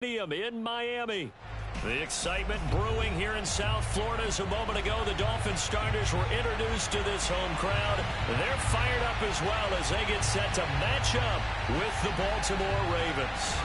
In Miami. The excitement brewing here in South Florida as a moment ago. The Dolphins starters were introduced to this home crowd. They're fired up as well as they get set to match up with the Baltimore Ravens.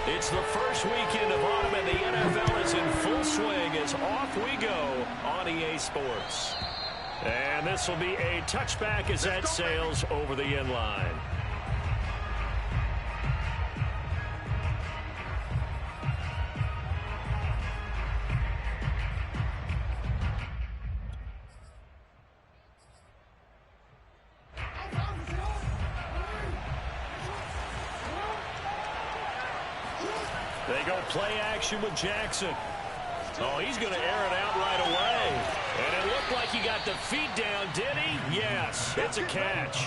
It's the first weekend of autumn, and the NFL is in full swing as off we go on EA Sports. And this will be a touchback as that sails over the end line. They go play action with Jackson. Oh, he's going to air it out right away. And it looked like he got the feet down, did he? Yes, it's a catch.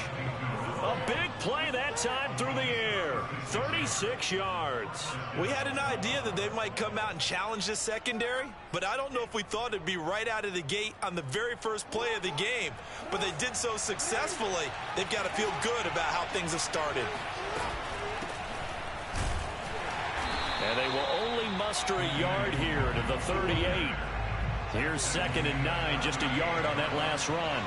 A big play that time through the air. 36 yards. We had an idea that they might come out and challenge this secondary, but I don't know if we thought it'd be right out of the gate on the very first play of the game. But they did so successfully, they've got to feel good about how things have started. And they will only muster a yard here to the 38. Here's 2nd and 9, just a yard on that last run.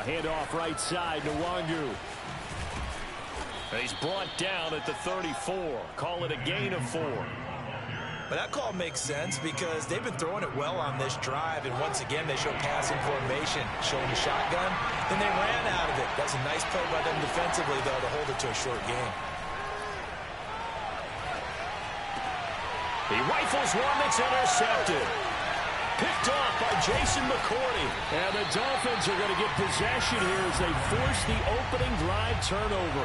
Handoff right side to Wangu. He's brought down at the 34. Call it a gain of 4. But that call makes sense because they've been throwing it well on this drive, and once again they show passing formation, showing the shotgun. Then they ran out of it. That's a nice play by them defensively, though, to hold it to a short game. He rifles one that's intercepted. Picked off by Jason McCourty. And the Dolphins are going to get possession here as they force the opening drive turnover.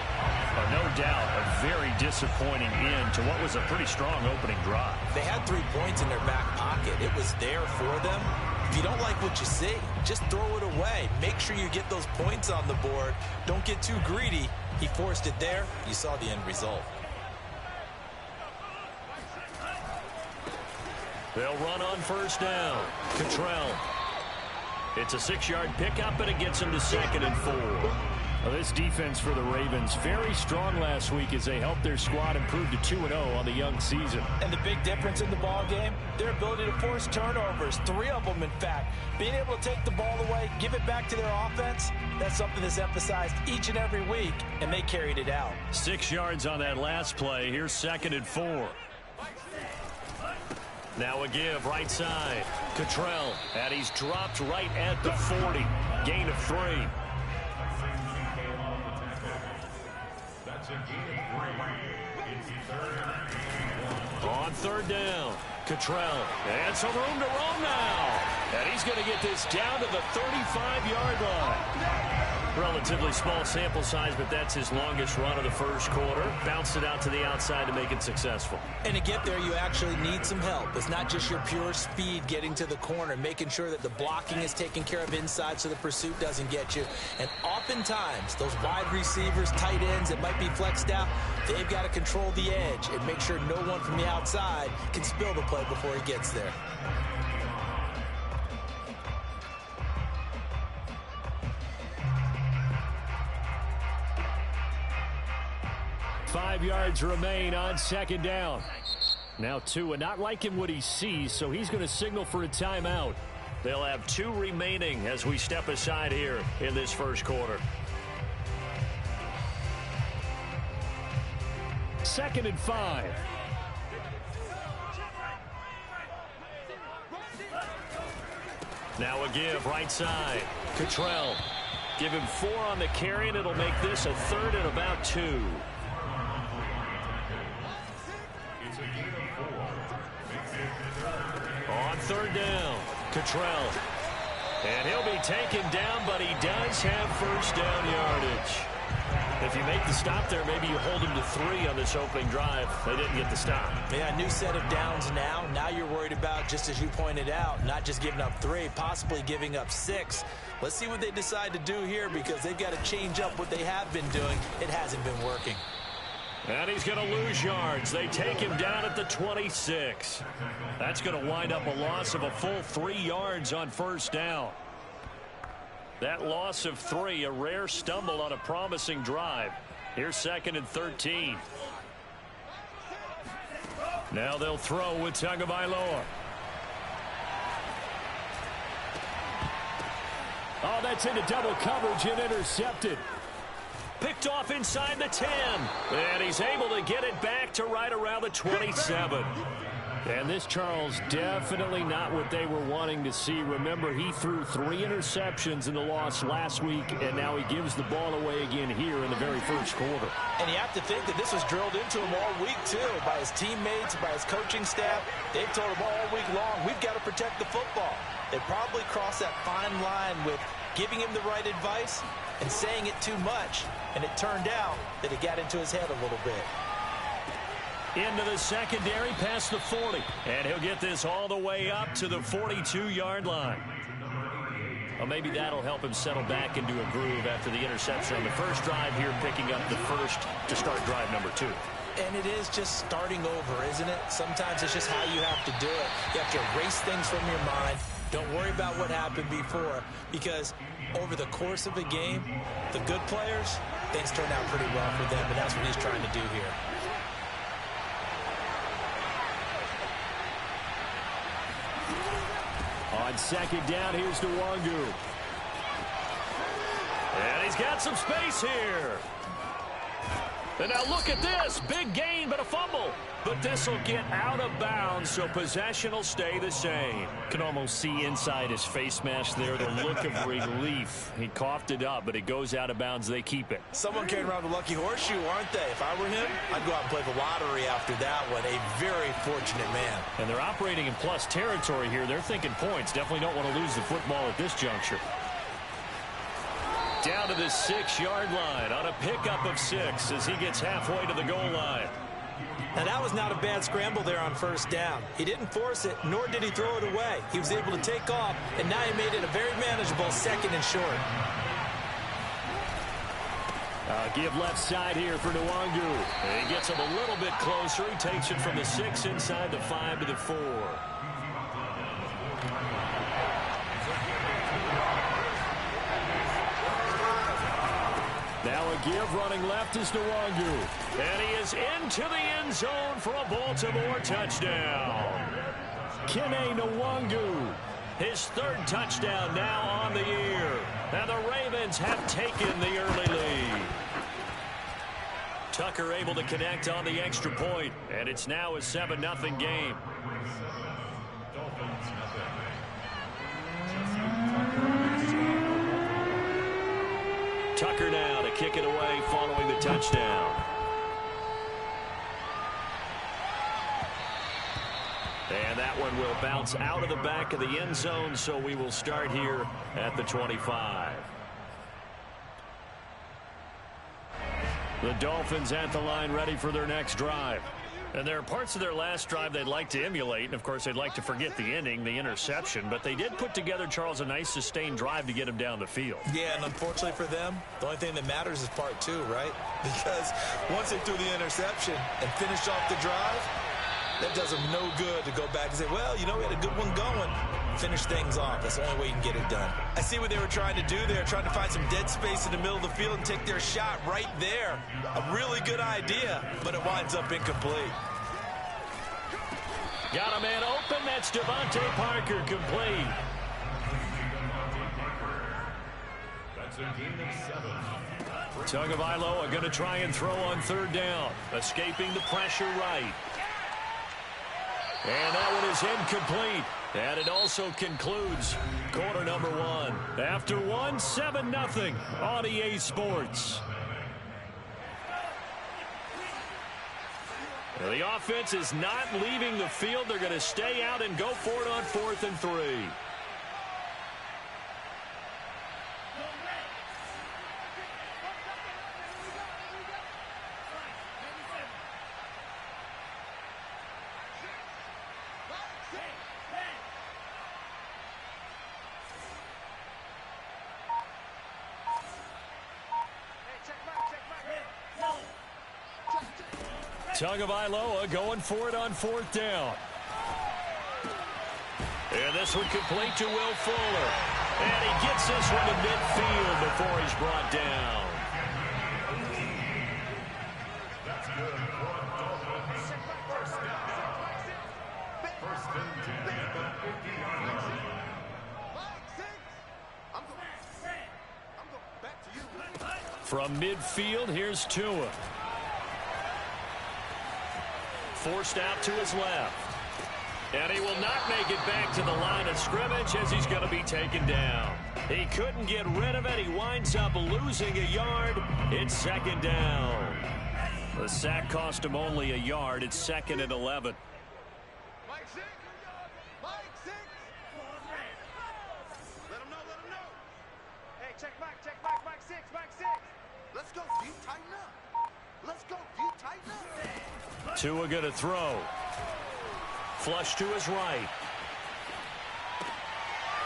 No doubt a very disappointing end to what was a pretty strong opening drive. They had 3 points in their back pocket. It was there for them. If you don't like what you see, just throw it away. Make sure you get those points on the board. Don't get too greedy. He forced it there. You saw the end result. They'll run on first down. Cottrell. It's a 6-yard pickup, and it gets him to 2nd and 4. Well, this defense for the Ravens, very strong last week as they helped their squad improve to 2-0 on the young season. And the big difference in the ball game, their ability to force turnovers, 3 of them in fact. Being able to take the ball away, give it back to their offense, that's something that's emphasized each and every week, and they carried it out. 6 yards on that last play. Here's 2nd and 4. Now a give right side. Cottrell, and he's dropped right at the 40. Gain of 3. On 3rd down, Cottrell, and some room to roam now. And he's going to get this down to the 35-yard line. Relatively small sample size, but that's his longest run of the first quarter. Bounced it out to the outside to make it successful. And to get there, you actually need some help. It's not just your pure speed getting to the corner, making sure that the blocking is taken care of inside so the pursuit doesn't get you. And oftentimes, those wide receivers, tight ends that might be flexed out, they've got to control the edge and make sure no one from the outside can spill the play before he gets there. Five yards remain on 2nd down. Now Tua not liking what he sees, so he's going to signal for a timeout. They'll have 2 remaining as we step aside here in this first quarter. 2nd and 5. Now a give right side. Cottrell. Give him 4 on the carry, and it'll make this a 3rd and about 2. On 3rd down, Cottrell. And he'll be taken down, but he does have first down yardage. If you make the stop there, maybe you hold them to 3 on this opening drive. They didn't get the stop. Yeah, new set of downs now. Now you're worried about, just as you pointed out, not just giving up 3, possibly giving up 6. Let's see what they decide to do here, because they've got to change up what they have been doing. It hasn't been working. And he's going to lose yards. They take him down at the 26. That's going to wind up a loss of a full 3 yards on first down. That loss of 3, a rare stumble on a promising drive. Here's 2nd and 13. Now they'll throw with Tagovailoa. Oh, that's into double coverage and intercepted. Picked off inside the 10. And he's able to get it back to right around the 27. And this, Charles, definitely not what they were wanting to see. Remember, he threw 3 interceptions in the loss last week, and now he gives the ball away again here in the very first quarter. And you have to think that this was drilled into him all week, too, by his teammates, by his coaching staff. They've told him all week long, we've got to protect the football. They probably crossed that fine line with giving him the right advice and saying it too much, and it turned out that it got into his head a little bit. Into the secondary, past the 40. And he'll get this all the way up to the 42-yard line. Well, maybe that'll help him settle back into a groove after the interception on the first drive here, picking up the first to start drive number 2. And it is just starting over, isn't it? Sometimes it's just how you have to do it. You have to erase things from your mind. Don't worry about what happened before, because over the course of a game, the good players, things turn out pretty well for them, and that's what he's trying to do here. On 2nd down, here's Nwangu. And he's got some space here. And now look at this. Big gain, but a fumble. But this will get out of bounds, so possession will stay the same. Can almost see inside his face mask there the look of relief. He coughed it up, but it goes out of bounds. They keep it. Someone carrying around the lucky horseshoe, aren't they? If I were him, I'd go out and play the lottery after that one. A very fortunate man. And they're operating in plus territory here. They're thinking points. Definitely don't want to lose the football at this juncture. Down to the 6-yard line on a pickup of 6 as he gets halfway to the goal line. Now, that was not a bad scramble there on first down. He didn't force it, nor did he throw it away. He was able to take off, and now he made it a very manageable 2nd and short. Give left side here for Nwangu. And he gets him a little bit closer. He takes it from the 6 inside the 5 to the 4. Now a give running left is Nwangu. And he is into the end zone for a Baltimore touchdown. Kene Nwangu, his 3rd touchdown now on the year. And the Ravens have taken the early lead. Tucker able to connect on the extra point. And it's now a 7-0 game. Tucker now to kick it away following the touchdown. And that one will bounce out of the back of the end zone, so we will start here at the 25. The Dolphins at the line ready for their next drive. And there are parts of their last drive they'd like to emulate. And, of course, they'd like to forget the ending, the interception. But they did put together, Charles, a nice sustained drive to get him down the field. Yeah, and unfortunately for them, the only thing that matters is part 2, right? Because once they threw the interception and finished off the drive, that does them no good to go back and say, well, you know, we had a good one going. Finish things off. That's the only way you can get it done. I see what they were trying to do there, trying to find some dead space in the middle of the field and take their shot right there. A really good idea, but it winds up incomplete. Got a man open. That's Devontae Parker, complete. That's a gain of 7. Tagovailoa going to try and throw on 3rd down. Escaping the pressure right. And that one is incomplete. And it also concludes quarter number 1. After 1, 7-0 on EA Sports. Now the offense is not leaving the field. They're going to stay out and go for it on 4th and 3. Tagovailoa going for it on 4th down. And this one complete to Will Fuller. And he gets this one to midfield before he's brought down. That's good. First and 10 at the 50-yard line. From midfield, here's Tua. Forced out to his left. And he will not make it back to the line of scrimmage as he's going to be taken down. He couldn't get rid of it. He winds up losing a yard. It's 2nd down. The sack cost him only a yard. It's 2nd and 11. Mike 6. Mike 6. Let him know. Hey, check Mike 6. Mike 6. Let's go, deep, tighten up. Let's go, deep, tighten up. Tua going to throw. Flush to his right.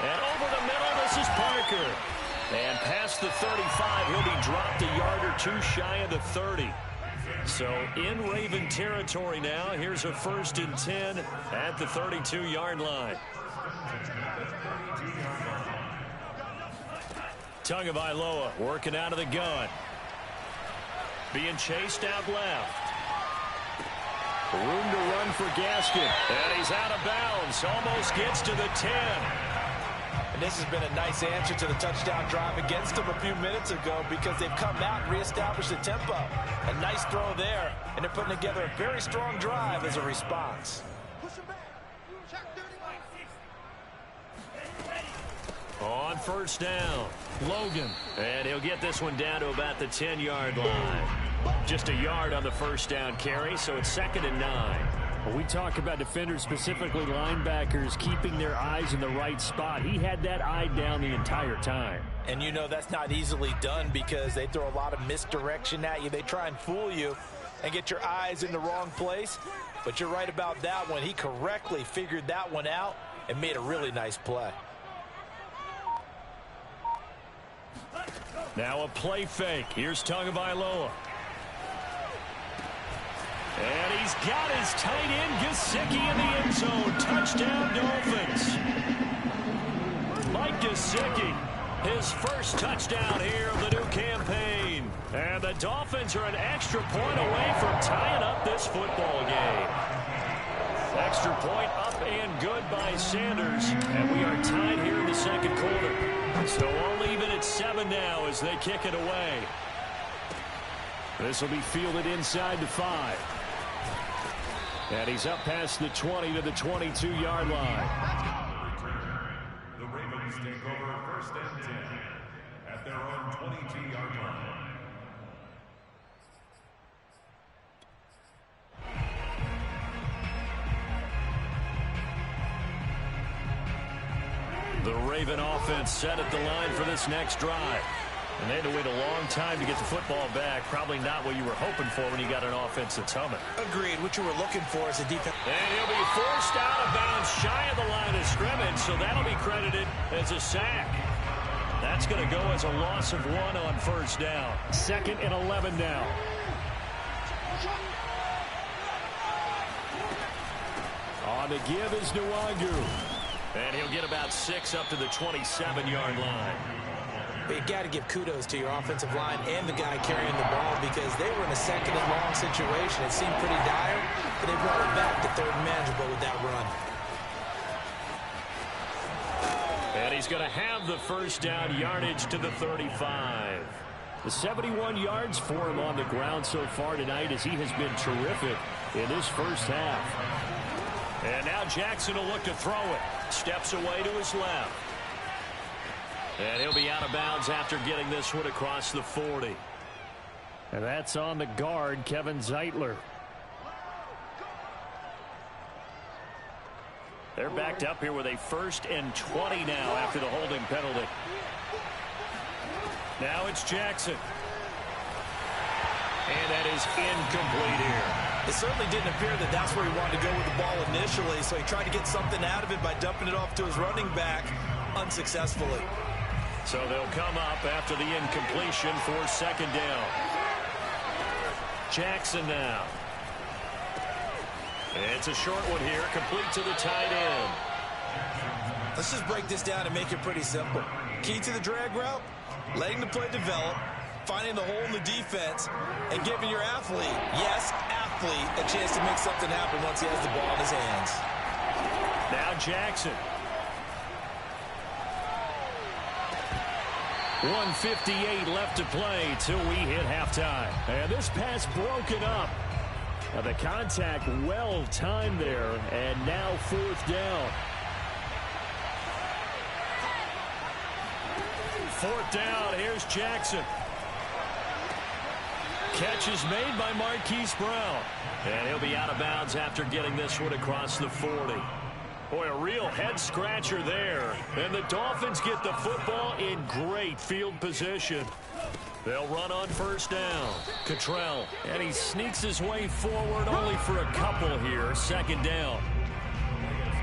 And over the middle, this is Parker. And past the 35, he'll be dropped a yard or two shy of the 30. So in Raven territory now. Here's a 1st and 10 at the 32-yard line. Tagovailoa working out of the gun. Being chased out left. Room to run for Gaskin. And he's out of bounds. Almost gets to the 10. And this has been a nice answer to the touchdown drive against them a few minutes ago because they've come out and reestablished the tempo. A nice throw there, and they're putting together a very strong drive as a response. Push him back. Check 30. On 1st down, Logan. And he'll get this one down to about the 10-yard line. Just a yard on the 1st down carry, so it's 2nd and 9. When we talk about defenders, specifically linebackers, keeping their eyes in the right spot, he had that eye down the entire time. And you know that's not easily done because they throw a lot of misdirection at you. They try and fool you and get your eyes in the wrong place. But you're right about that one. He correctly figured that one out and made a really nice play. Now a play fake. Here's Tagovailoa. And he's got his tight end, Gesicki, in the end zone. Touchdown, Dolphins. Mike Gesicki, his first touchdown here of the new campaign. And the Dolphins are an extra point away from tying up this football game. Extra point up and good by Sanders. And we are tied here in the 2nd quarter. So only even at 7 now as they kick it away. This will be fielded inside the 5. And he's up past the 20 to the 22-yard line. The Ravens take over 1st and 10 at their own 22-yard line. The Raven offense set at the line for this next drive. And they had to wait a long time to get the football back. Probably not what you were hoping for when you got an offense that's humming. Agreed. What you were looking for is a defense. And he'll be forced out of bounds shy of the line of scrimmage, so that'll be credited as a sack. That's going to go as a loss of 1 on 1st down. 2nd and 11 now. On the give is Nwangu. And he'll get about 6 up to the 27-yard line. But you got to give kudos to your offensive line and the guy carrying the ball because they were in a 2nd and long situation. It seemed pretty dire, but they brought it back to 3rd and manageable with that run. And he's going to have the 1st down yardage to the 35. The 71 yards for him on the ground so far tonight as he has been terrific in his first half. And now Jackson will look to throw it. Steps away to his left. And he'll be out of bounds after getting this one across the 40. And that's on the guard, Kevin Zeitler. They're backed up here with a 1st and 20 now after the holding penalty. Now it's Jackson. And that is incomplete here. It certainly didn't appear that that's where he wanted to go with the ball initially, so he tried to get something out of it by dumping it off to his running back unsuccessfully. So they'll come up after the incompletion for 2nd down. Jackson now. It's a short one here, complete to the tight end. Let's just break this down and make it pretty simple. Key to the drag route, letting the play develop, finding the hole in the defense, and giving your athlete, yes, athlete, a chance to make something happen once he has the ball in his hands. Now Jackson. 1:58 left to play till we hit halftime. And this pass broken up. Now the contact well timed there, and now 4th down. 4th down, here's Jackson. Catch is made by Marquise Brown. And he'll be out of bounds after getting this one across the 40. Boy, a real head-scratcher there. And the Dolphins get the football in great field position. They'll run on 1st down. Cottrell, and he sneaks his way forward only for a couple here. 2nd down.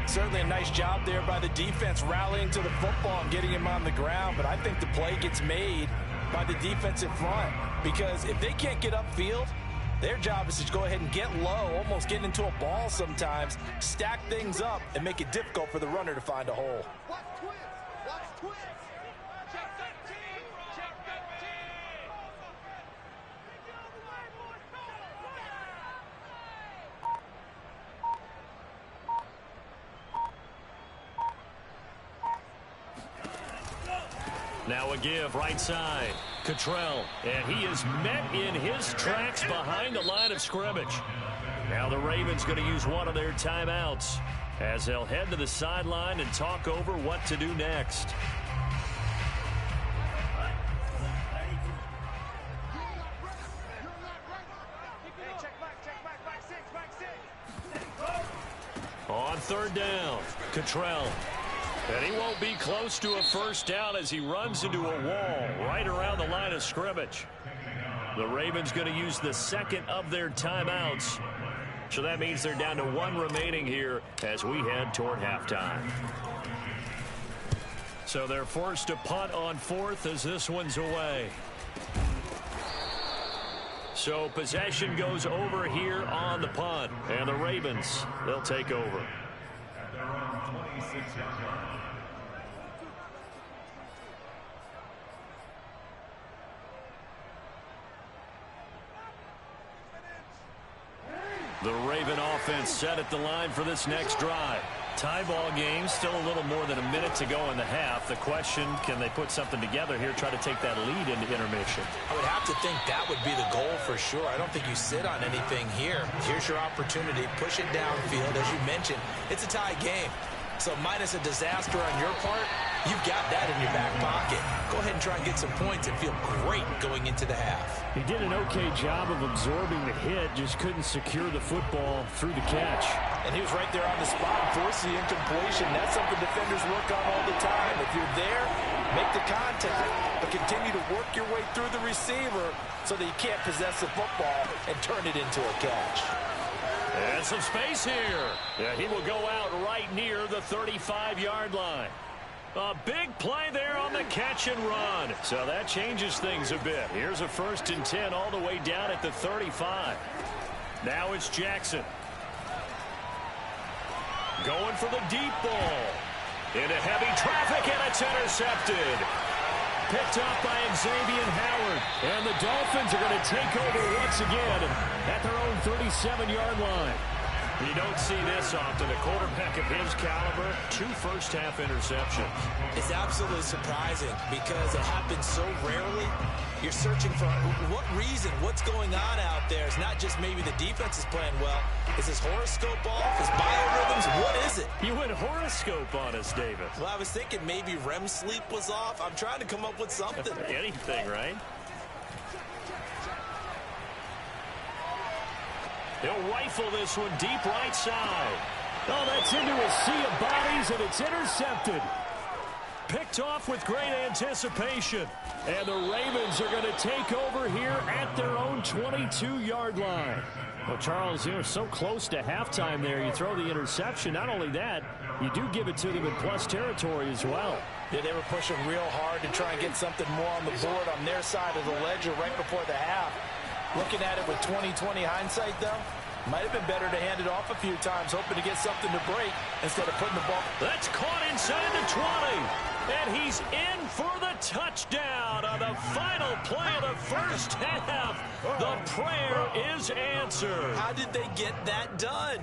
Certainly a nice job there by the defense rallying to the football and getting him on the ground. But I think the play gets made by the defensive front. Because if they can't get upfield, their job is to go ahead and get low, almost get into a ball sometimes, stack things up, and make it difficult for the runner to find a hole. Watch twist. Watch twist. Check 13. Check 13. Now a give, right side. Cottrell, and he is met in his tracks behind the line of scrimmage. Now the Ravens going to use one of their timeouts as they'll head to the sideline and talk over what to do next. On 3rd down, Cottrell. And he won't be close to a 1st down as he runs into a wall right around the line of scrimmage. The Ravens going to use the 2nd of their timeouts. So that means they're down to 1 remaining here as we head toward halftime. So they're forced to punt on 4th as this one's away. So possession goes over here on the punt. And the Ravens, they'll take over. At their own 26-yard line. The Raven offense set at the line for this next drive. Tie ball game, still a little more than a minute to go in the half. The question, can they put something together here, try to take that lead into intermission? I would have to think that would be the goal for sure. I don't think you sit on anything here. Here's your opportunity. Push it downfield. As you mentioned, it's a tie game. So minus a disaster on your part, you've got that in your back pocket. Go ahead and try and get some points and feel great going into the half. He did an okay job of absorbing the hit, just couldn't secure the football through the catch. And he was right there on the spot and forced the incompletion. That's something defenders work on all the time. If you're there, make the contact, but continue to work your way through the receiver so that you can't possess the football and turn it into a catch. And some space here. Yeah, he will go out right near the 35-yard line. A big play there on the catch and run. So that changes things a bit. Here's a 1st and 10 all the way down at the 35. Now it's Jackson. Going for the deep ball. Into heavy traffic, and it's intercepted. Picked up by Xavier Howard. And the Dolphins are going to take over once again at their own 37-yard line. You don't see this often. A quarterback of his caliber, 2 first-half interceptions. It's absolutely surprising because it happens so rarely. You're searching for what reason, what's going on out there. It's not just maybe the defense is playing well. Is his horoscope off? His biorhythms? What is it? You went horoscope on us, David. Well, I was thinking maybe REM sleep was off. I'm trying to come up with something. Anything, right? He'll rifle this one deep right side. Oh, that's into a sea of bodies, and it's intercepted. Picked off with great anticipation. And the Ravens are going to take over here at their own 22-yard line. Well, Charles, you're so close to halftime there. You throw the interception. Not only that, you do give it to them in plus territory as well. Yeah, they were pushing real hard to try and get something more on the board on their side of the ledger right before the half. Looking at it with 20/20 hindsight, though, Might have been better to hand it off a few times, hoping to get something to break instead of putting the ball. That's caught inside the 20. And he's in for the touchdown on the final play of the first half. The prayer is answered. How did they get that done?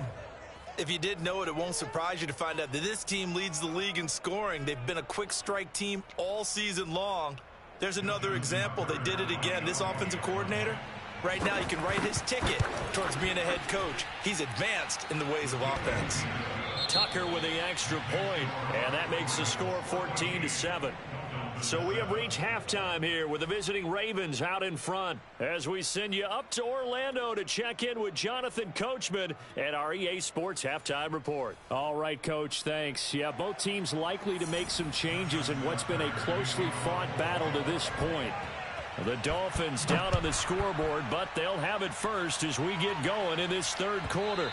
If you didn't know it, it won't surprise you to find out that this team leads the league in scoring. They've been a quick strike team all season long. There's another example. They did it again. This offensive coordinator, right now he can write his ticket towards being a head coach. He's advanced in the ways of offense. Tucker with the extra point, and that makes the score 14-7. So we have reached halftime here with the visiting Ravens out in front as we send you up to Orlando to check in with Jonathan Coachman and our EA Sports Halftime Report. All right, Coach, thanks. Yeah, both teams likely to make some changes in what's been a closely fought battle to this point. The Dolphins down on the scoreboard, but they'll have it first as we get going in this third quarter.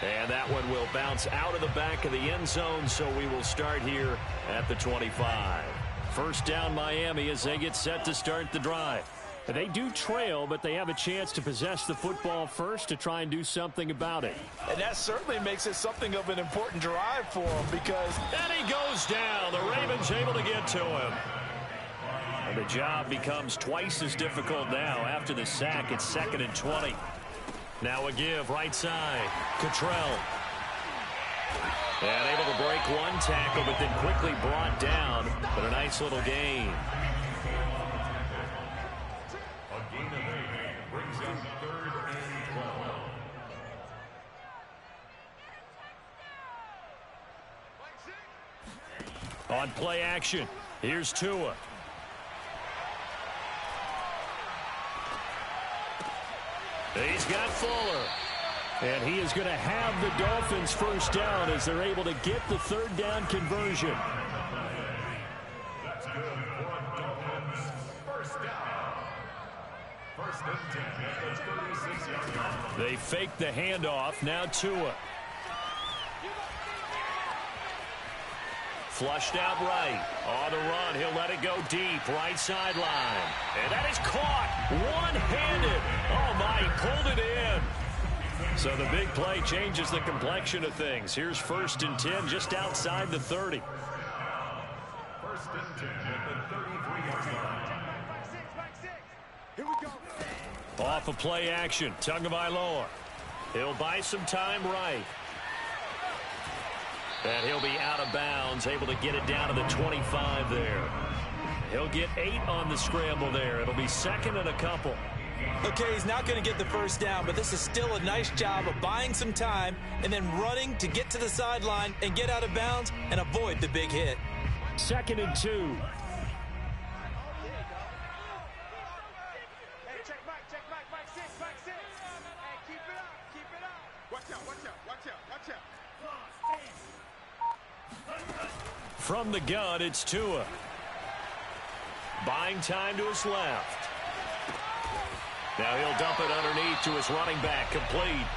And that one will bounce out of the back of the end zone, so we will start here at the 25. First down, Miami, as they get set to start the drive. They do trail, but they have a chance to possess the football first to try and do something about it. And that certainly makes it something of an important drive for them because... And he goes down. The Ravens able to get to him. And the job becomes twice as difficult now after the sack. It's 2nd and 20. Now a give, right side. Cottrell. And able to break one tackle, but then quickly brought down. But a nice little gain. A gain of 8 brings up 3rd and 12. On play action, here's Tua. He's got Fuller. And he is going to have the Dolphins first down as they're able to get the third down conversion. That's good for Dolphins. First down. 1st and 10 at the 36-yard line. They fake the handoff. Now Tua. Flushed out right. On the run, he'll let it go deep. Right sideline. And that is caught. One-handed. Oh, my, he pulled it in. So the big play changes the complexion of things. Here's 1st and 10 just outside the 30. 1st and 10 at the 33-yard line. Here we go. Off of play action. Tagovailoa. He'll buy some time right. And he'll be out of bounds, able to get it down to the 25 there. He'll get 8 on the scramble there. It'll be 2nd and a couple. Okay, he's not going to get the first down, but this is still a nice job of buying some time and then running to get to the sideline and get out of bounds and avoid the big hit. 2nd and 2. Hey, check back, back 6, back 6. Hey, keep it up. Watch out, watch out, watch out, watch out. From the gun, it's Tua. Buying time to his left. Now he'll dump it underneath to his running back, complete.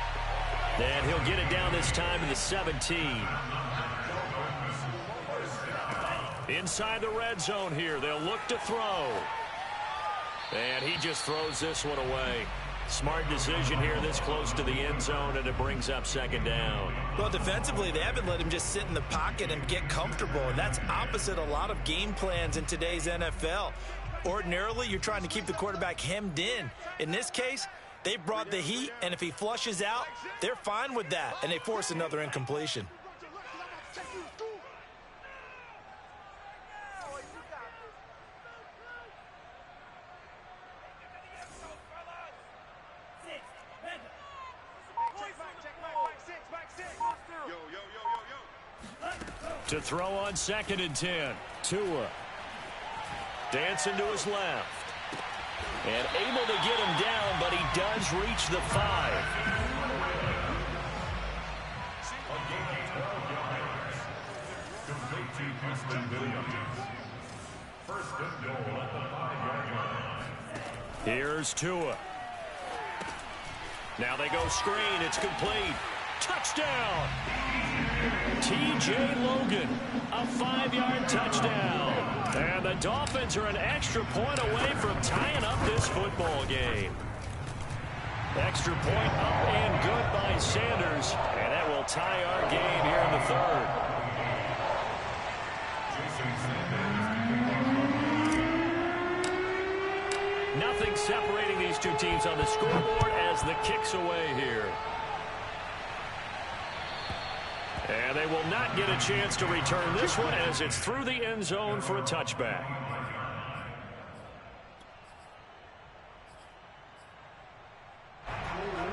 And he'll get it down this time to the 17. Inside the red zone here, they'll look to throw. And he just throws this one away. Smart decision here this close to the end zone, and it brings up 2nd down. Well, defensively, they haven't let him just sit in the pocket and get comfortable, and that's opposite a lot of game plans in today's NFL. Ordinarily, you're trying to keep the quarterback hemmed in. In this case, they brought the heat, and if he flushes out, they're fine with that, and they force another incompletion. To throw on 2nd and 10. Tua. Dancing to his left. And able to get him down, but he does reach the 5. Complete to Preston Williams. 1st and goal at the 5-yard line. Here's Tua. Now they go screen. It's complete. Touchdown! T.J. Logan, a 5-yard touchdown. And the Dolphins are an extra point away from tying up this football game. Extra point up and good by Sanders. And that will tie our game here in the third. Nothing separating these two teams on the scoreboard as the kick's away here. And they will not get a chance to return this one as it's through the end zone for a touchback.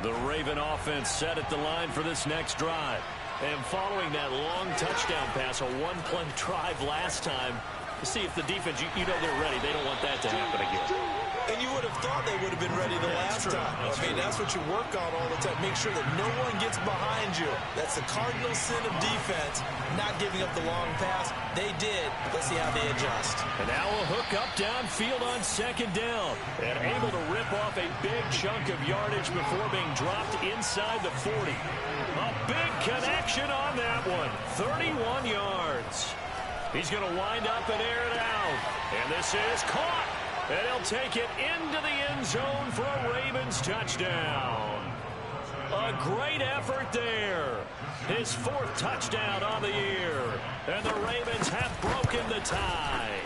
The Raven offense set at the line for this next drive. And following that long touchdown pass, a one-play drive last time, to see if the defense, you know they're ready. They don't want that to happen again. And you would have thought they would have been ready the last time. That's what you work on all the time. Make sure that no one gets behind you. That's the cardinal sin of defense, not giving up the long pass. They did. Let's see how they adjust. And now a hook up downfield on second down. And able to rip off a big chunk of yardage before being dropped inside the 40. A big connection on that one. 31 yards. He's going to wind up and air it out. And this is caught. And he'll take it into the end zone for a Ravens touchdown. A great effort there. His fourth touchdown on the year. And the Ravens have broken the tie.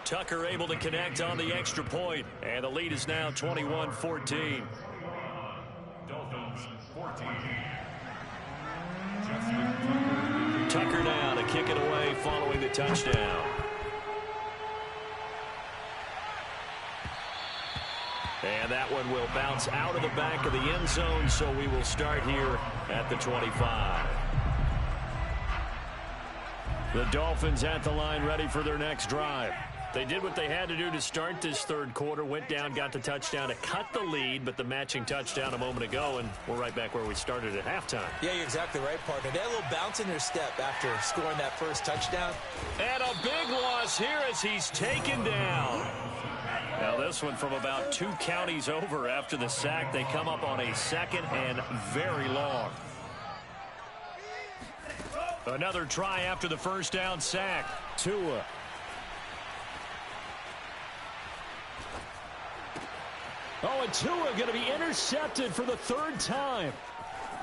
Tucker able to connect on the extra point. And the lead is now 21-14. Dolphins 14. Tucker now to kick it away following the touchdown. And that one will bounce out of the back of the end zone, so we will start here at the 25. The Dolphins at the line ready for their next drive. They did what they had to do to start this third quarter, went down, got the touchdown to cut the lead, but the matching touchdown a moment ago, and we're right back where we started at halftime. Yeah, you're exactly right, partner. They had a little bounce in their step after scoring that first touchdown. And a big loss here as he's taken down. Now this one from about 2 counties over after the sack. They come up on a second and very long. Another try after the first down sack. Tua. Oh, and Tua going to be intercepted for the third time.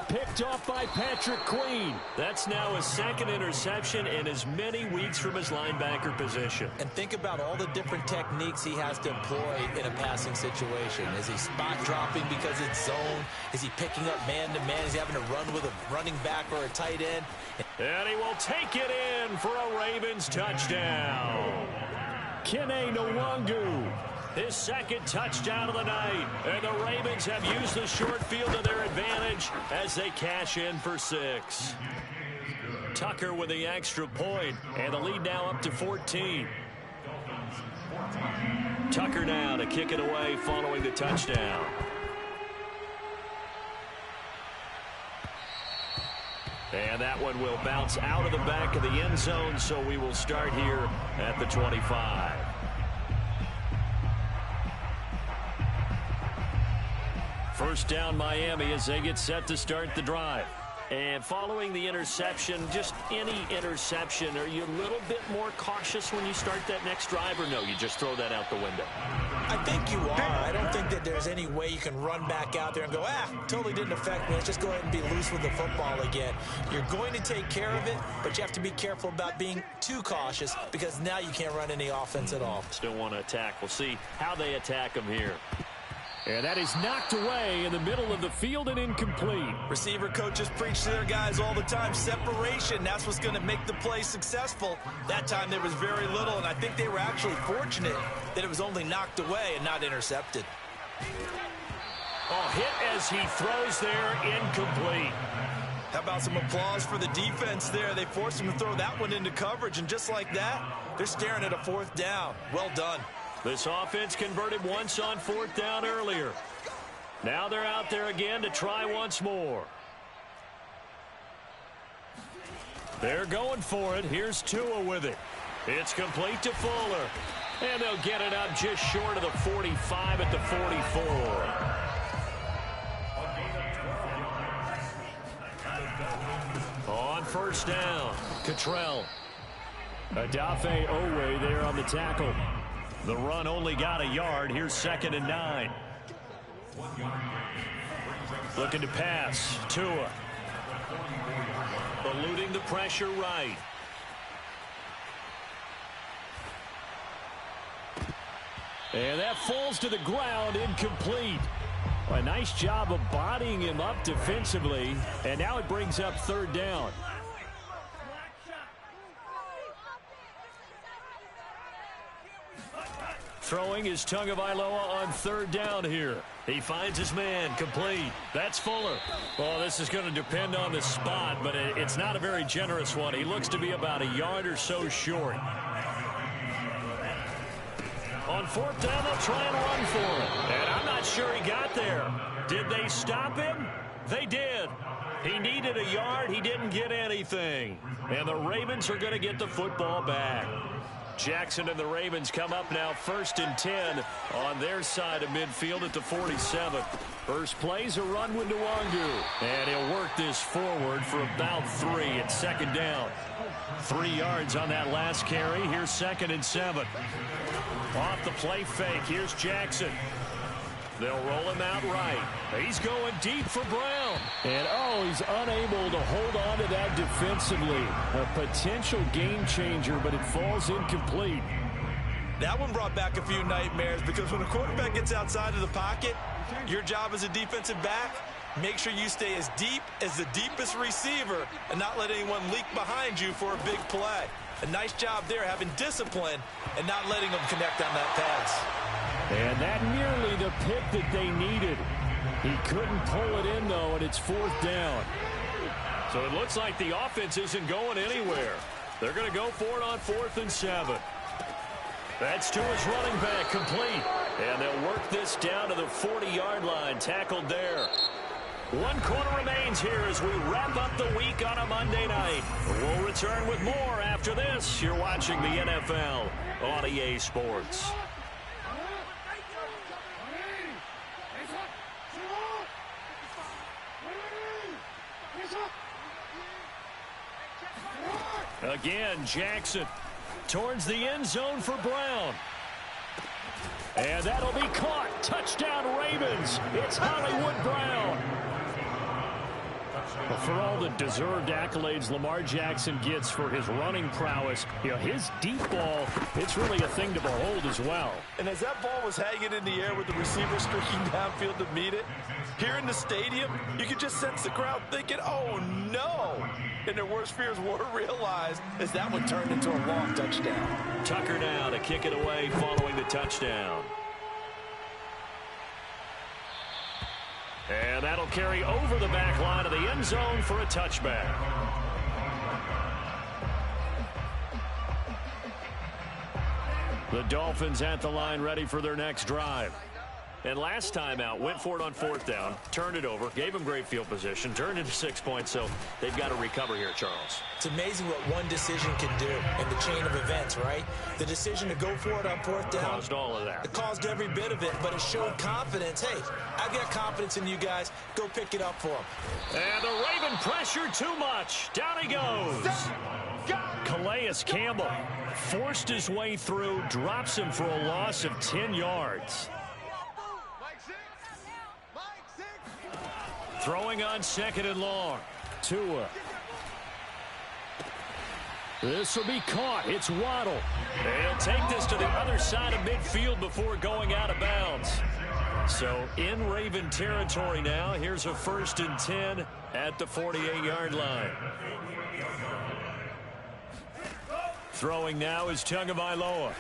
Picked off by Patrick Queen. That's now his second interception in as many weeks from his linebacker position. And think about all the different techniques he has to employ in a passing situation. Is he spot dropping because it's zone? Is he picking up man-to-man? Is he having to run with a running back or a tight end? And he will take it in for a Ravens touchdown. Kene Nwangu. His second touchdown of the night. And the Ravens have used the short field to their advantage as they cash in for 6. Tucker with the extra point, and the lead now up to 14. Tucker now to kick it away following the touchdown. And that one will bounce out of the back of the end zone, so we will start here at the 25. First down Miami as they get set to start the drive. And following the interception, just any interception, are you a little bit more cautious when you start that next drive, or no, you just throw that out the window? I think you are. I don't think that there's any way you can run back out there and go, totally didn't affect me. Let's just go ahead and be loose with the football again. You're going to take care of it, but you have to be careful about being too cautious because now you can't run any offense at all. Still want to attack. We'll see how they attack them here. And that is knocked away in the middle of the field and incomplete. Receiver coaches preach to their guys all the time. Separation, that's what's going to make the play successful. That time there was very little, and I think they were actually fortunate that it was only knocked away and not intercepted. Oh, hit as he throws there, incomplete. How about some applause for the defense there? They forced him to throw that one into coverage, and just like that, they're staring at a fourth down. Well done. This offense converted once on fourth down earlier. Now they're out there again to try once more. They're going for it. Here's Tua with it. It's complete to Fuller. And they'll get it up just short of the 45 at the 44. On first down, Cottrell. Adafe Owe there on the tackle. The run only got a yard. Here's 2nd and 9. Looking to pass. Tua. Eluding the pressure right. And that falls to the ground, incomplete. A nice job of bodying him up defensively. And now it brings up third down. Throwing is Tagovailoa on third down here. He finds his man, complete. That's Fuller. Well, this is going to depend on the spot, but it's not a very generous one. He looks to be about a yard or so short. On fourth down, they'll try and run for him. And I'm not sure he got there. Did they stop him? They did. He needed a yard. He didn't get anything. And the Ravens are going to get the football back. Jackson and the Ravens come up now 1st and 10 on their side of midfield at the 47. First play's a run with Nwangu. And he'll work this forward for about 3 at second down. 3 yards on that last carry. Here's 2nd and 7. Off the play fake. Here's Jackson. They'll roll him out right. He's going deep for Brown. And, he's unable to hold on to that defensively. A potential game changer, but it falls incomplete. That one brought back a few nightmares because when a quarterback gets outside of the pocket, your job as a defensive back, make sure you stay as deep as the deepest receiver and not let anyone leak behind you for a big play. A nice job there, having discipline and not letting them connect on that pass. And that nearly the pick that they needed. He couldn't pull it in, though, and it's 4th down. So it looks like the offense isn't going anywhere. They're going to go for it on 4th and 7. That's to his running back, complete. And they'll work this down to the 40-yard line, tackled there. 1 quarter remains here as we wrap up the week on a Monday night. We'll return with more after this. You're watching the NFL on EA Sports. Again, Jackson towards the end zone for Brown. And that'll be caught. Touchdown, Ravens. It's Hollywood Brown. Well, for all the deserved accolades Lamar Jackson gets for his running prowess, his deep ball, it's really a thing to behold as well. And as that ball was hanging in the air with the receiver streaking downfield to meet it, here in the stadium, you could just sense the crowd thinking, oh, no. And their worst fears were realized as that one turned into a long touchdown. Tucker now to kick it away following the touchdown. And that'll carry over the back line of the end zone for a touchback. The Dolphins at the line ready for their next drive. And last time out, went for it on 4th down, turned it over, gave them great field position, turned into 6 points, so they've got to recover here, Charles. It's amazing what one decision can do in the chain of events, right? The decision to go for it on 4th down. Caused all of that. It caused every bit of it, but it showed confidence. Hey, I've got confidence in you guys. Go pick it up for them. And the Raven pressure too much. Down he goes. Calais Campbell forced his way through, drops him for a loss of 10 yards. Throwing on 2nd and long. Tua. This will be caught. It's Waddle. They'll take this to the other side of midfield before going out of bounds. So in Raven territory now. Here's a 1st and 10 at the 48-yard line. Throwing now is Tagovailoa.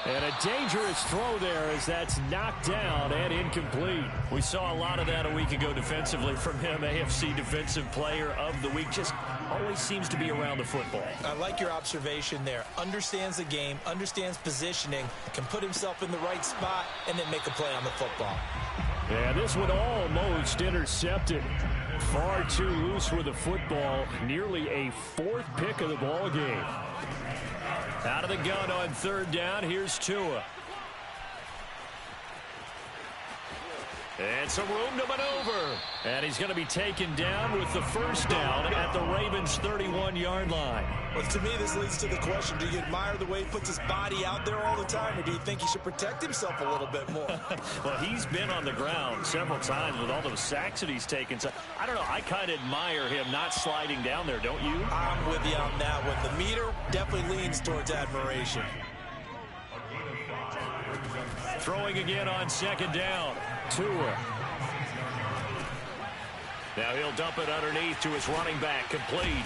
And a dangerous throw there as that's knocked down and incomplete. We saw a lot of that a week ago defensively from him. AFC Defensive Player of the Week. Just always seems to be around the football. I like your observation there. Understands the game, understands positioning, can put himself in the right spot, and then make a play on the football. Yeah, this one almost intercepted. Far too loose with the football. Nearly a 4th pick of the ball game. Out of the gun on 3rd down. Here's Tua. And some room to maneuver. And he's going to be taken down with the first down at the Ravens' 31-yard line. Well, to me, this leads to the question, do you admire the way he puts his body out there all the time, or do you think he should protect himself a little bit more? Well, he's been on the ground several times with all those sacks that he's taken. So, I don't know. I kind of admire him not sliding down there, don't you? I'm with you on that one. The meter definitely leans towards admiration. Throwing again on second down. Tua. Now he'll dump it underneath to his running back, complete.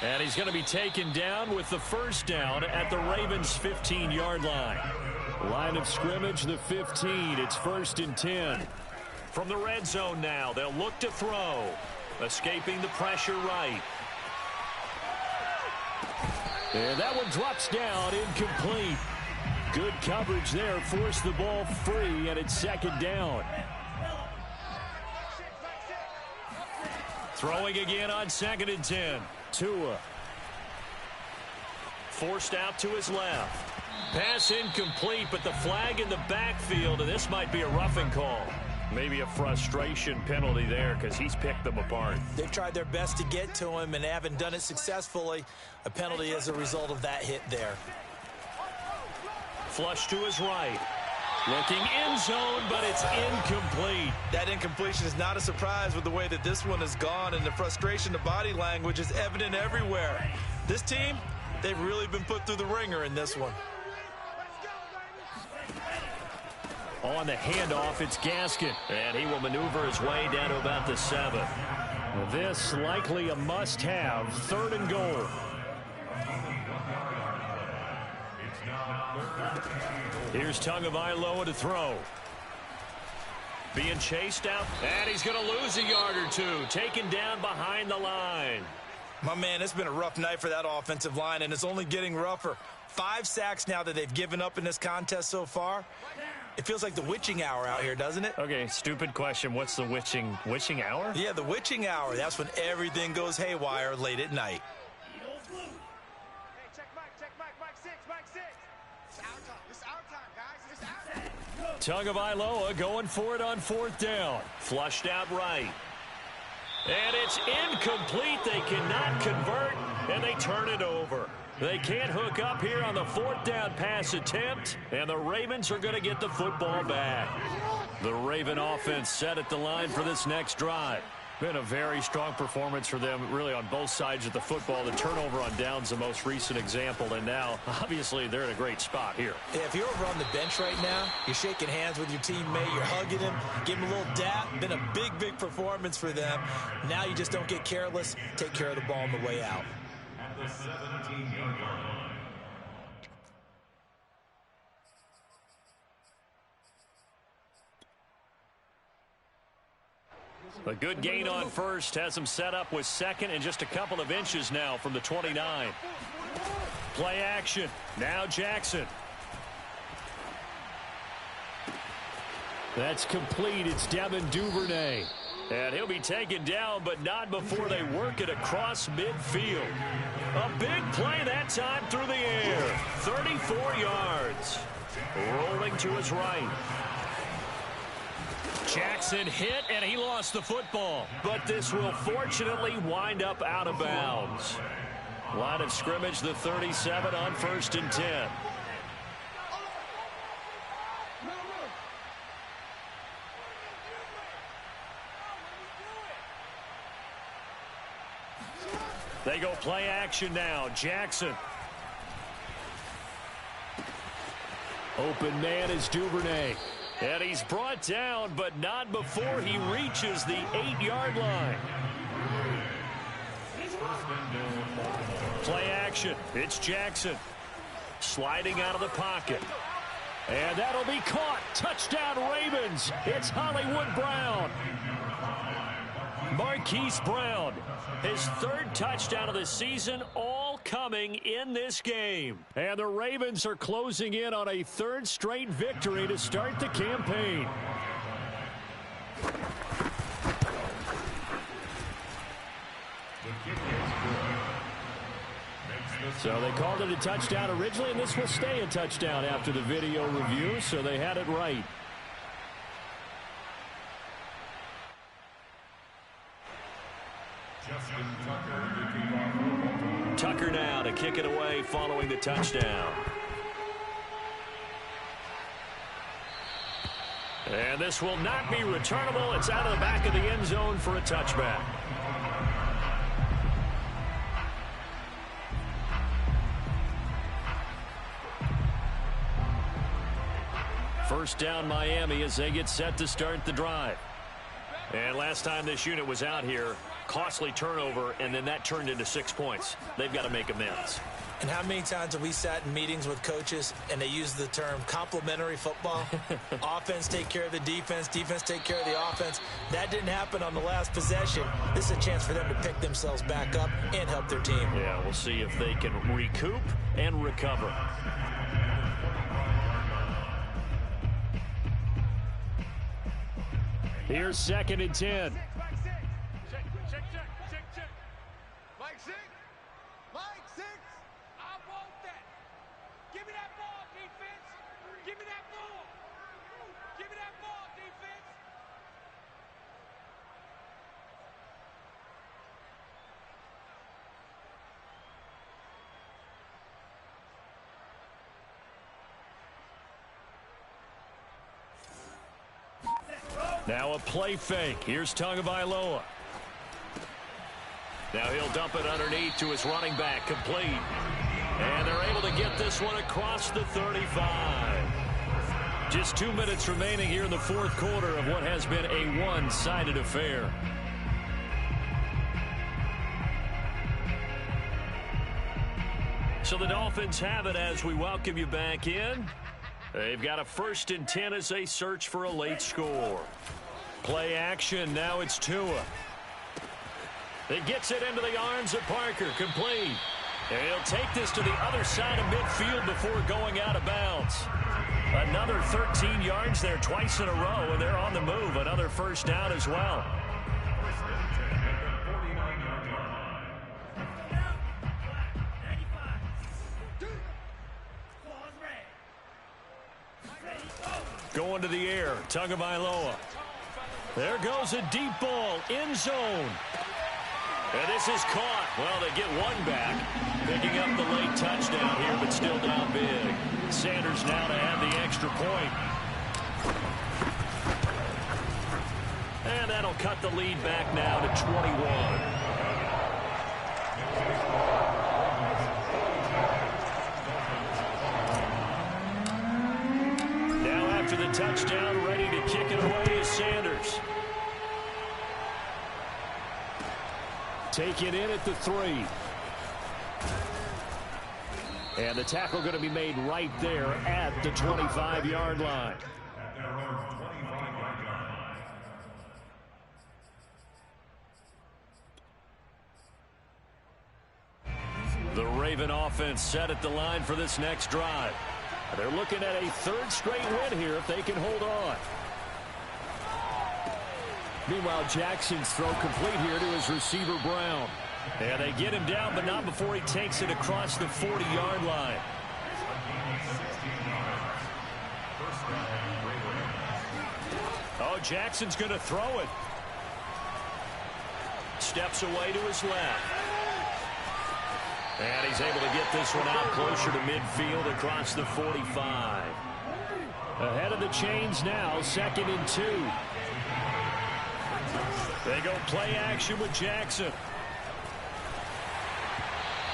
And he's going to be taken down with the first down at the Ravens' 15-yard line. Line of scrimmage, the 15. It's 1st and 10. From the red zone now, they'll look to throw. Escaping the pressure right. And that one drops down, incomplete. Good coverage there, forced the ball free, and it's 2nd down. Throwing again on 2nd and 10. Tua. Forced out to his left. Pass incomplete, but the flag in the backfield, and this might be a roughing call. Maybe a frustration penalty there because he's picked them apart. They've tried their best to get to him and haven't done it successfully. A penalty as a result of that hit there. Flush to his right. Looking end zone, but it's incomplete. That incompletion is not a surprise with the way that this one has gone, and the frustration, the body language is evident everywhere. This team, they've really been put through the ringer in this one. On the handoff, it's Gaskin, and he will maneuver his way down to about the 7. This likely a must-have, 3rd and goal. Here's Tagovailoa to throw. Being chased out, and he's going to lose a yard or two. Taken down behind the line. My man, it's been a rough night for that offensive line, and it's only getting rougher. 5 sacks now that they've given up in this contest so far. It feels like the witching hour out here, doesn't it? Okay, stupid question. What's the witching hour? Yeah, the witching hour. That's when everything goes haywire late at night. Tagovailoa going for it on 4th down. Flushed out right. And it's incomplete. They cannot convert, and they turn it over. They can't hook up here on the 4th down pass attempt, and the Ravens are going to get the football back. The Raven offense set at the line for this next drive. Been a very strong performance for them, really, on both sides of the football. The turnover on downs, the most recent example, and now, obviously, they're in a great spot here. Yeah, if you're over on the bench right now, you're shaking hands with your teammate, you're hugging him, giving him a little dap. Been a big, big performance for them. Now you just don't get careless. Take care of the ball on the way out. At the 17-yard line. A good gain on first has him set up with 2nd and just a couple of inches now from the 29. Play action. Now Jackson. That's complete. It's Devin Duvernay. And he'll be taken down, but not before they work it across midfield. A big play that time through the air. 34 yards. Rolling to his right. Jackson hit, and he lost the football. But this will fortunately wind up out of bounds. Line of scrimmage, the 37 on 1st and 10. They go play action now. Jackson. Open man is Duvernay. And he's brought down, but not before he reaches the 8-yard line. Play action. It's Jackson. Sliding out of the pocket. And that'll be caught. Touchdown Ravens. It's Hollywood Brown. Marquise Brown. His 3rd touchdown of the season, all coming in this game. And the Ravens are closing in on a 3rd straight victory to start the campaign. So they called it a touchdown originally, and this will stay a touchdown after the video review, so they had it right. Tucker now to kick it away following the touchdown. And this will not be returnable. It's out of the back of the end zone for a touchback. First down Miami as they get set to start the drive. And last time this unit was out here, costly turnover, and then that turned into 6 points. They've got to make amends. And how many times have we sat in meetings with coaches and they use the term complementary football? Offense take care of the defense, defense take care of the offense. That didn't happen on the last possession. This is a chance for them to pick themselves back up and help their team. Yeah, we'll see if they can recoup and recover. Here's 2nd and 10. Mike six. Mike six. I want that. Give me that ball, defense. Give me that ball. Give me that ball, defense. Now a play fake. Here's Tagovailoa. Now he'll dump it underneath to his running back, complete. And they're able to get this one across the 35. Just 2 minutes remaining here in the fourth quarter of what has been a one-sided affair. So the Dolphins have it as we welcome you back in. They've got a 1st and 10 as they search for a late score. Play action. Now it's Tua. It gets it into the arms of Parker. Complete. And he'll take this to the other side of midfield before going out of bounds. Another 13 yards there twice in a row, and they're on the move. Another first down as well. Going to the air, Tagovailoa. There goes a deep ball, end zone. And this is caught. Well, they get one back, picking up the late touchdown here, but still down big. Sanders now to add the extra point. And that'll cut the lead back now to 21. To the touchdown, ready to kick it away is Sanders. Take it in at the 3. And the tackle going to be made right there at the 25-yard line. The Raven offense set at the line for this next drive. They're looking at a 3rd straight win here if they can hold on. Meanwhile, Jackson's throw complete here to his receiver, Brown. And they get him down, but not before he takes it across the 40-yard line. Oh, Jackson's going to throw it. Steps away to his left. And he's able to get this one out closer to midfield across the 45. Ahead of the chains now, 2nd and 2. They go play action with Jackson.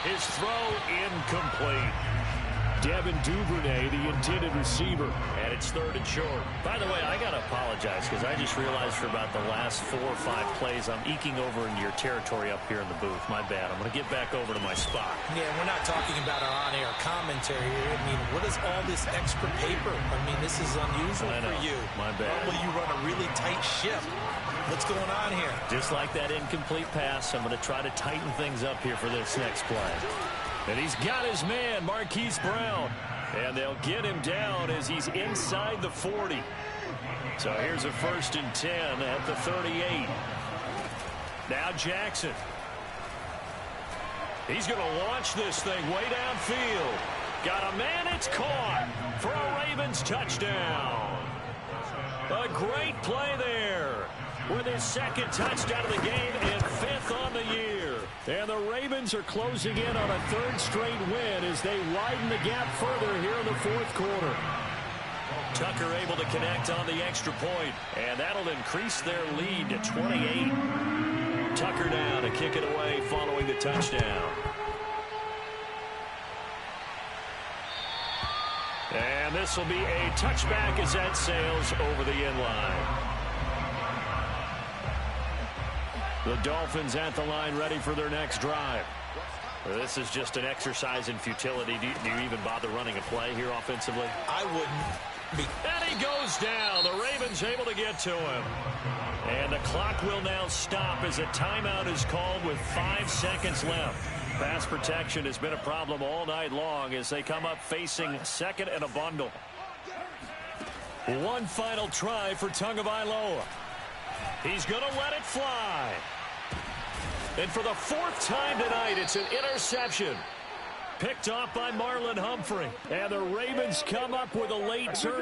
His throw incomplete. Devin Duvernay, the intended receiver, and it's 3rd and short. By the way, I got to apologize because I just realized for about the last 4 or 5 plays I'm eking over into your territory up here in the booth. My bad. I'm going to get back over to my spot. Yeah, we're not talking about our on-air commentary here. I mean, what is all this extra paper? I mean, this is unusual for you. My bad. Normally you run a really tight ship. What's going on here? Just like that incomplete pass, I'm going to try to tighten things up here for this next play. And he's got his man, Marquise Brown. And they'll get him down as he's inside the 40. So here's a 1st and 10 at the 38. Now Jackson. He's going to launch this thing way downfield. Got a man, it's caught for a Ravens touchdown. A great play there with his 2nd touchdown of the game and 5th on the year. And the Ravens are closing in on a third straight win as they widen the gap further here in the fourth quarter. Tucker able to connect on the extra point, and that'll increase their lead to 28. Tucker down to kick it away following the touchdown. And this will be a touchback as that sails over the inline. The Dolphins at the line ready for their next drive. This is just an exercise in futility. Do you even bother running a play here offensively? I wouldn't. And he goes down. The Ravens able to get to him. And the clock will now stop as a timeout is called with 5 seconds left. Pass protection has been a problem all night long as they come up facing second and a bundle. One final try for Tagovailoa. He's going to let it fly. And for the 4th time tonight, it's an interception. Picked off by Marlon Humphrey. And the Ravens come up with a late turn.